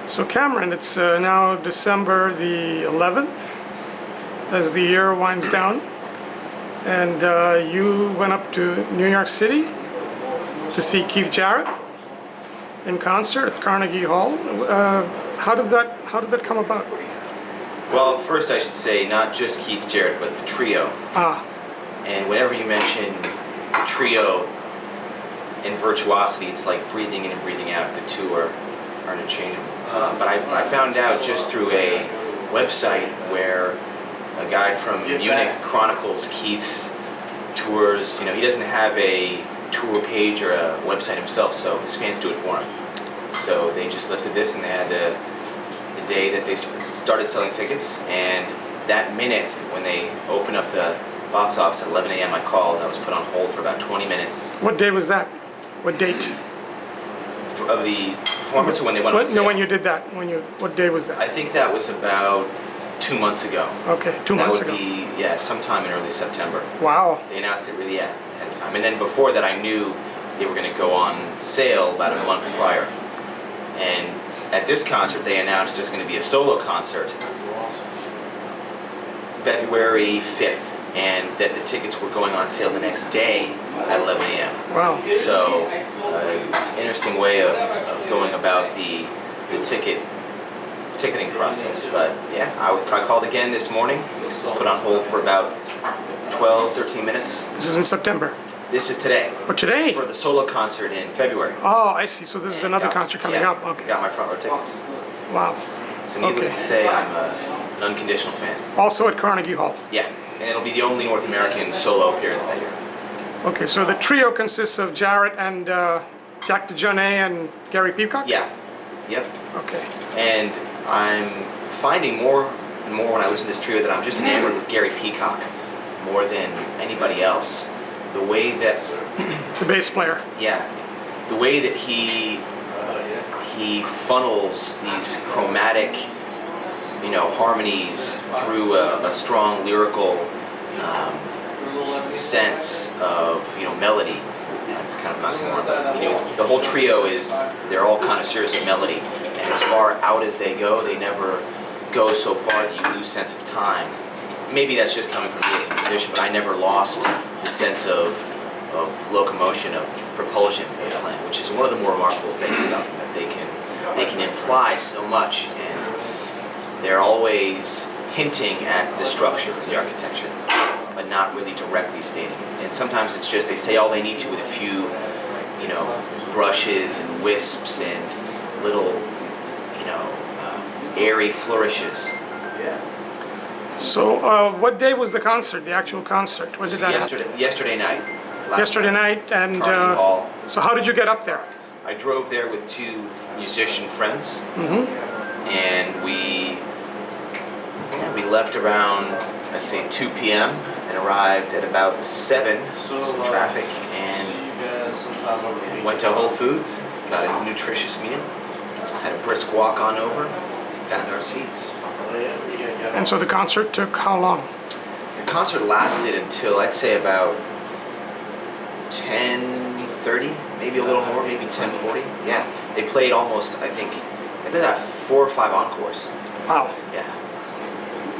So Cameron, it's now December the 11th as the year winds down, and you went up to New York City to see Keith Jarrett in concert at Carnegie Hall. How did that come about? Well, first I should say not just Keith Jarrett, but the trio. Ah, And whenever you mention the trio in virtuosity, it's like breathing in and breathing out. The two are interchangeable. But I found out just through a website where a guy from Munich chronicles Keith's tours. You know, he doesn't have a tour page or a website himself, so his fans do it for him. So they just listed this, and they had the day that they started selling tickets, and that minute when they opened up the box office at 11 a.m. I called. I was put on hold for about 20 minutes. what day was that? What date? Of the performance, or when they went on sale? No, when you did that. What day was that? I think that was about 2 months ago. Okay, 2 months ago. That would be, yeah, sometime in early September. Wow. They announced it really ahead of time. And then before that, I knew they were going to go on sale about a month prior. And at this concert, they announced there's going to be a solo concert February 5th, and that the tickets were going on sale the next day at 11 a.m. Wow. So, interesting way of going about the ticketing process. But yeah, I called again this morning. Was put on hold for about 12, 13 minutes. This is in September. This is today. Or today? For the solo concert in February. Oh, I see. So this is another concert coming up. Okay. Got my front row tickets. Wow. So needless to say, I'm an unconditional fan. Also at Carnegie Hall. Yeah, and it'll be the only North American solo appearance that year. Okay, so the trio consists of Jarrett and Jack DeJohnette and Gary Peacock? Yeah. Yep. Okay. And I'm finding more and more when I listen to this trio that I'm just enamored with Gary Peacock more than anybody else. The way that The bass player. yeah, the way that he funnels these chromatic, harmonies through a strong lyrical sense of melody. That's kind of oxymoron. The whole trio they're all connoisseurs of melody, and as far out as they go, they never go so far that you lose sense of time. Maybe that's just coming from me as a musician, but I never lost the sense of locomotion, of propulsion in playing, which is one of the more remarkable things about them, that they can imply so much, and they're always hinting at the structure, the architecture, but not really directly stating it. And sometimes it's just they say all they need to with a few, brushes and wisps and little, airy flourishes. So what day was the concert, the actual concert? When did that happen? Yesterday night. Yesterday night, and Carnegie Hall. so how did you get up there? I drove there with two musician friends, and we left around, I'd say 2 p.m. and arrived at about 7, some traffic, and went to Whole Foods, got a nutritious meal, had a brisk walk on over, found our seats. And so the concert took how long? The concert lasted until I'd say about 10:30, maybe a little more, maybe 10:40. Yeah, they played almost, I think, they did 4 or 5 encores. Wow. Yeah.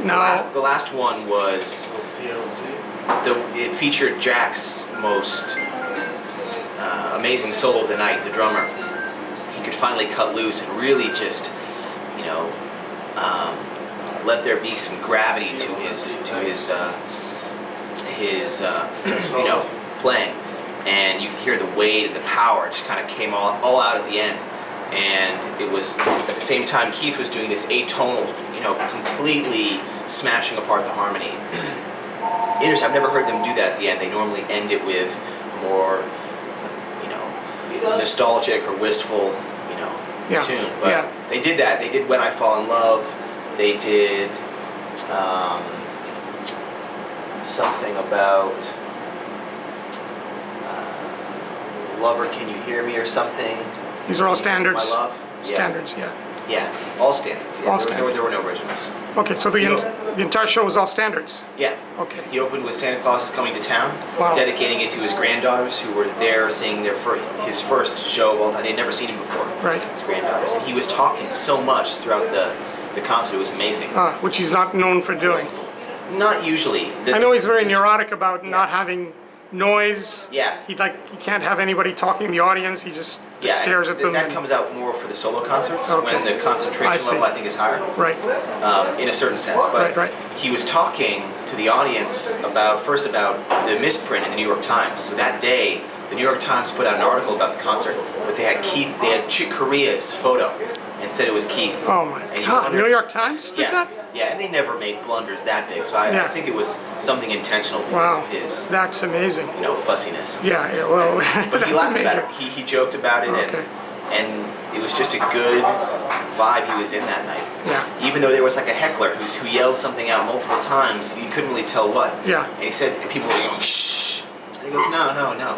Now, The last one was, it featured Jack's most amazing solo of the night, the drummer. He could finally cut loose and really just, let there be some gravity to his playing. And you could hear the weight and the power. It just kind of came all out at the end. And it was, at the same time, Keith was doing this atonal, completely smashing apart the harmony. I've never heard them do that at the end. They normally end it with more, nostalgic or wistful, tune. But they did that. They did When I Fall in Love. They did something about Lover, Can You Hear Me, or something. These are all standards. My Love. Standards, yeah. Yeah, all standards. Yeah, All there standards. were no originals. Okay, so the entire show was all standards. Yeah. Okay. He opened with Santa Claus is Coming to Town, Wow. dedicating it to his granddaughters who were there seeing his first show of all time. They'd never seen him before. Right. His granddaughters. And he was talking so much throughout the concert. It was amazing. Which he's not known for doing. Not usually. I know he's very neurotic about not having noise. Yeah. He can't have anybody talking in the audience. He just stares at them. That comes out more for the solo concerts Okay. when the concentration level I think is higher. Right. In a certain sense. But Right. he was talking to the audience about the misprint in the New York Times. So that day, the New York Times put out an article about the concert, but they had Chick Corea's photo and said it was Keith. Oh my And you God! wonder- New York Times did Yeah, that? yeah, and they never make blunders that big, so I think it was something intentional with Wow. his, That's amazing. fussiness. Yeah. Well, But he that's laughed major. about it. He joked about it, Okay. and it was just a good vibe he was in that night. Yeah. Even though there was like a heckler who yelled something out multiple times, you couldn't really tell what. Yeah. And he said, and people were going, shh. And he goes, no.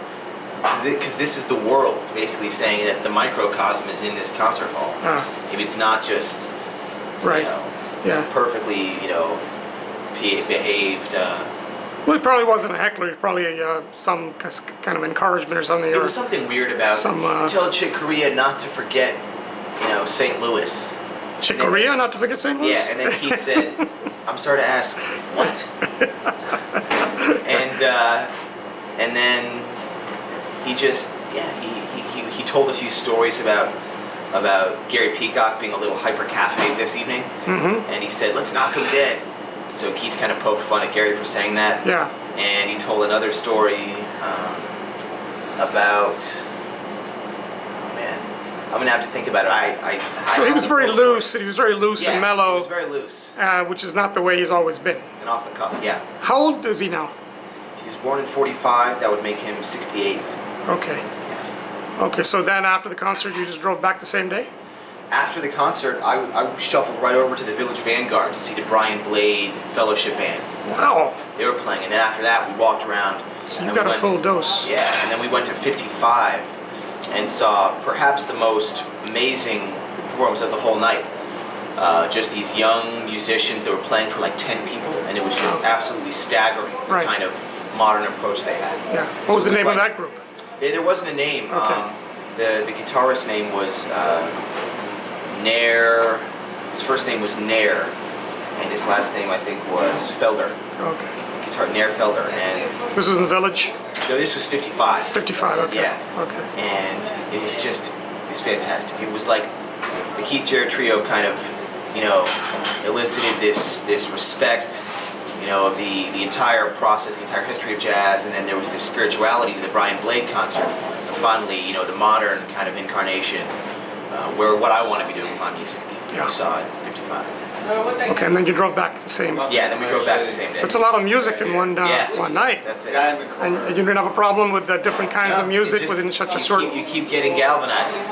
Because this is the world, basically saying that the microcosm is in this concert hall. If it's not just, Right. Yeah. perfectly, behaved. Well, it probably wasn't a heckler. It was probably some kind of encouragement or something. There was something weird about tell Chick Corea not to forget, St. Louis. Chick Corea, not to forget St. Louis? Yeah, and then Keith said, I'm sorry to ask, what? and then he just, he told a few stories about Gary Peacock being a little hyper-caffeinated this evening. And he said, let's knock him dead. And so Keith kind of poked fun at Gary for saying that. Yeah. And he told another story about, oh man, I'm going to have to think about it. So he was very loose. He was very loose and He mellow, was very loose which is not the way he's always been. and off the cuff, yeah. How old is he now? He was born in 45, that would make him 68. Okay. Okay, so then after the concert, you just drove back the same day? After the concert, I shuffled right over to the Village Vanguard to see the Brian Blade Fellowship Band. Wow. They were playing, and then after that, we walked around. So and you then got we a went full dose. Yeah, and then we went to 55 and saw perhaps the most amazing performance of the whole night. Just these young musicians that were playing for like 10 people, and it was just absolutely staggering the Right. kind of modern approach they had. Yeah. What was the name of like- that group? There wasn't a name. Okay. The guitarist's name was Nair. His first name was Nair, and his last name I think was Felder. Okay. Guitar Nair Felder, and This was in the Village? no, this was 55. 55, okay. Yeah. Okay. And it was fantastic. It was like the Keith Jarrett trio kind of, elicited this respect, of the entire process, the entire history of jazz, and then there was this spirituality to the Brian Blade concert. And finally, the modern kind of incarnation, where what I want to be doing with my music. Yeah. You saw it at 55. Okay, and then you drove back the same. Yeah, then we drove back the same day. So it's a lot of music in one night. That's it. And you didn't have a problem with the different kinds of music within such a short. You keep getting galvanized.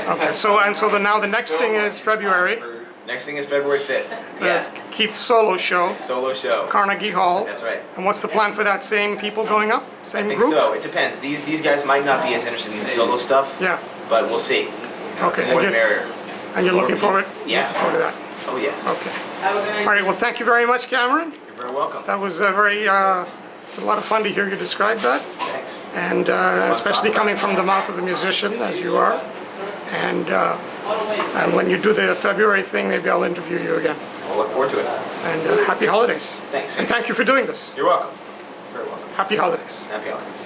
Okay, so now the next thing is February. Next thing is February 5th. There's Keith's solo show, Solo show. Carnegie Hall. That's right. And what's the plan for that? Same people going up? Same I think group? so. It depends. These guys might not be as interested in the solo stuff. Yeah. But we'll see. Okay, The more the and merrier. And you're looking forward? Yeah. Looking forward to that. Oh yeah. Okay. All right. Well, thank you very much, Cameron. You're very welcome. That was it's a lot of fun to hear you describe that, Thanks. and especially coming from the mouth of a musician as you are. And when you do the February thing, maybe I'll interview you again. I'll look forward to it. And happy holidays. Thanks. And thank you for doing this. You're welcome. Very welcome. Happy holidays. Happy holidays.